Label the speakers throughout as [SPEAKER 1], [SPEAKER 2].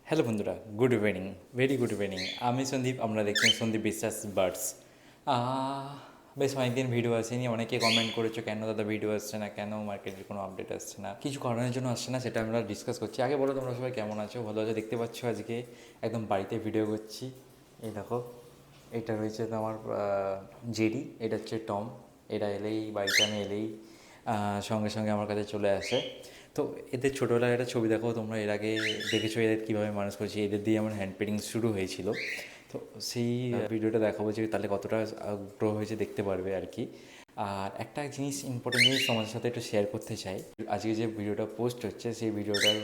[SPEAKER 1] Hello বন্ধুরা, good evening, very good evening. আমি সন্দীপ, আপনারা দেখছেন সন্দীপ বিশ্বাস বার্ডস। বেশ অনেকদিন ভিডিও আসেনি। অনেকে কমেন্ট করেছো কেন দাদা ভিডিও আসছে না, কেন মার্কেটের কোনো আপডেট আসছে না, কিছু কারণের জন্য আসছে না, সেটা আমরা ডিসকাস করছি। আগে বলো তোমরা সবাই কেমন আছো, ভালো আছো? দেখতে পাচ্ছ আজকে একদম বাড়িতে ভিডিও করছি। এই দেখো, এটা রয়েছে তোমার জেডি, এটা হচ্ছে টম। এরা এলেই, বাড়িতে আমি এলেই সঙ্গে সঙ্গে আমার কাছে চলে আসে। তো এদের ছোটোবেলার একটা ছবি দেখো তোমরা, এর আগে দেখেছো এদের কীভাবে মানুষ করেছি, এদের দিয়ে আমার হ্যান্ড পেন্টিং শুরু হয়েছিল। তো সেই ভিডিওটা দেখাবো যে তাহলে কতটা গ্রো হয়েছে দেখতে পারবে আর কি। আর একটা জিনিস, ইম্পর্টেন্ট জিনিস তোমাদের সাথে একটু শেয়ার করতে চাই। আজকে যে ভিডিওটা পোস্ট হচ্ছে সেই ভিডিওটার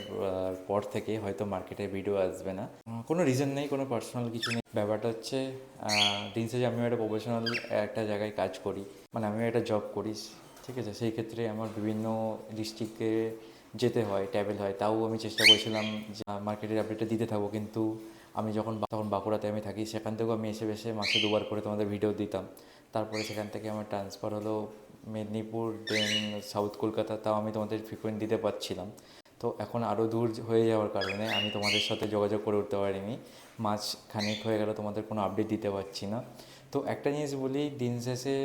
[SPEAKER 1] পর থেকে হয়তো মার্কেটে ভিডিও আসবে না। কোনো রিজন নেই, কোনো পার্সোনাল কিছু নেই। ব্যাপারটা হচ্ছে দিন শেষে আমিও একটা প্রফেশনাল একটা জায়গায় কাজ করি, মানে আমিও একটা জব করি, ঠিক আছে? সেই ক্ষেত্রে আমার বিভিন্ন ডিস্ট্রিক্টে যেতে হয়, ট্রাভেল হয়। তাও আমি চেষ্টা করেছিলাম যে মার্কেটের আপডেটটা দিতে থাকবো, কিন্তু আমি যখন তখন বাঁকুড়াতে আমি থাকি, সেখান থেকেও আমি এসে এসে মাসে দুবার করে তোমাদের ভিডিও দিতাম। তারপরে সেখান থেকে আমার ট্রান্সফার হলো মেদিনীপুর, দেন সাউথ কলকাতা, তাও আমি তোমাদের ফ্রিকোয়েন্ট দিতে পারছিলাম। তো এখন আরও দূর হয়ে যাওয়ার কারণে আমি তোমাদের সাথে যোগাযোগ করে উঠতে পারিনি। মাস খানিক হয়ে গেল তোমাদের কোনো আপডেট দিতে পারছি না। তো একটা জিনিস বলি, দিন শেষে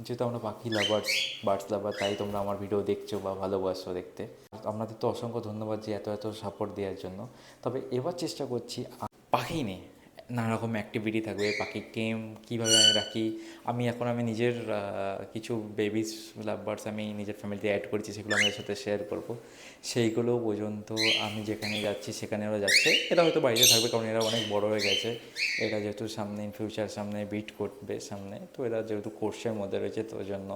[SPEAKER 1] যেহেতু আমরা পাখি লাভার্স, বার্ডস লাভার, তাই তোমরা আমার ভিডিও দেখছো বা ভালোবাসো দেখতে। আপনাদের তো অসংখ্য ধন্যবাদ যে এত এত সাপোর্ট দেওয়ার জন্য। তবে এবার চেষ্টা করছি পাখি নিয়ে নানা রকম অ্যাক্টিভিটি থাকবে। পাখি টেম কীভাবে আমি রাখি, আমি নিজের কিছু বেবিস লাভ বার্ডস আমি নিজের ফ্যামিলিতে অ্যাড করেছি, সেগুলো আমাদের সাথে শেয়ার করব। সেইগুলো পর্যন্ত আমি যেখানে যাচ্ছি সেখানে ওরা যাচ্ছে। এরা হয়তো বাড়িতে থাকবে কারণ এরা অনেক বড় হয়ে গেছে। এরা যেহেতু সামনে ইন ফিউচার সামনে বিট করবে সামনে, তো এরা যেহেতু কোর্সের মধ্যে রয়েছে, তো ওই জন্য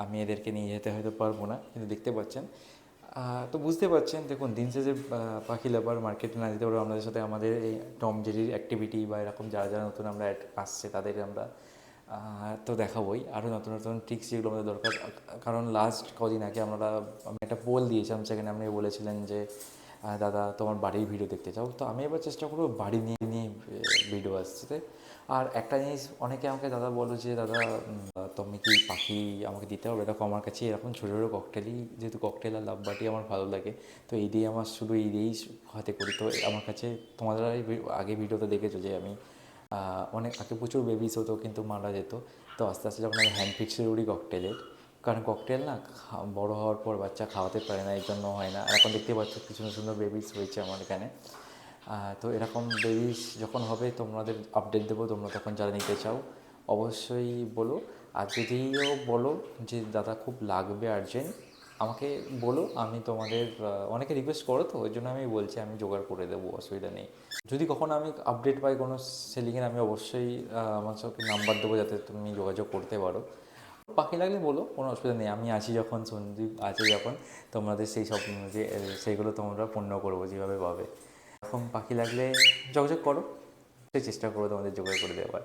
[SPEAKER 1] আমি এদেরকে নিয়ে যেতে হয়তো পারবো না, কিন্তু দেখতে পাচ্ছেন। তো বুঝতে পারছেন, দেখুন দিন শেষে পাখি লাভার মার্কেটে না যেতে পারবো, আমাদের সাথে আমাদের এই টম জেরির অ্যাক্টিভিটি বা এরকম যারা যারা নতুন আমরা আসছে তাদের আমরা তো দেখাবোই আরও নতুন নতুন ট্রিক্স যেগুলো আমাদের দরকার। কারণ লাস্ট কদিন আগে আমি একটা পোল দিয়েছিলাম, সেখানে আপনি বলেছিলেন যে দাদা তোমার বাড়ির ভিডিও দেখতে চাও, তো আমি এবার চেষ্টা করবো বাড়ি নিয়ে নিয়ে ভিডিও আসছে। আর একটা জিনিস, অনেকে আমাকে দাদা বলো যে দাদা তুমি কি পাখি আমাকে দিতে হবে? দেখো আমার কাছে এরকম ছোটো ছোটো ককটেলই, যেহেতু ককটেল আর লাভ বাটি আমার ভালো লাগে, তো এই দিয়ে আমার শুধু এই দিয়েই হাতে করি। তো আমার কাছে তোমাদের আগে ভিডিওতে দেখেছো যে আমি অনেক আগে প্রচুর বেবিস হতো কিন্তু মারা যেত। তো আস্তে আস্তে যখন আমি হ্যান্ড ফিক্সে উড়ি ককটেলের, কারণ ককটেল না বড়ো হওয়ার পর বাচ্চা খাওয়াতে পারে না, এই জন্য হয় না। আর এখন দেখতে পাচ্ছ কি সুন্দর সুন্দর বেবিস হয়েছে আমার এখানে। তো এরকম বেবিস যখন হবে তোমাদের আপডেট দেবো, তোমরা তখন যারা নিতে চাও অবশ্যই বলো। আর যদিও বলো যে দাদা খুব লাগবে আর্জেন্ট, আমাকে বলো, আমি তোমাদের অনেকে রিকোয়েস্ট করো, তো ওই জন্য আমি বলছি আমি জোগাড় করে দেবো, অসুবিধা নেই। যদি কখনো আমি আপডেট পাই কোনো সেলিংয়ের, আমি অবশ্যই আমার সঙ্গে নাম্বার দেবো যাতে তুমি যোগাযোগ করতে পারো। পাখি লাগলে বলো, কোনো অসুবিধা নেই, আমি আছি যখন, সন্দীপ আছে যখন, তোমাদের সেই সব যে সেইগুলো তোমরা পূর্ণ করবো যেভাবে পাবে। এরকম পাখি লাগলে যোগাযোগ করো, চেষ্টা করবো তোমাদের জোগাড় করে দেওয়ার।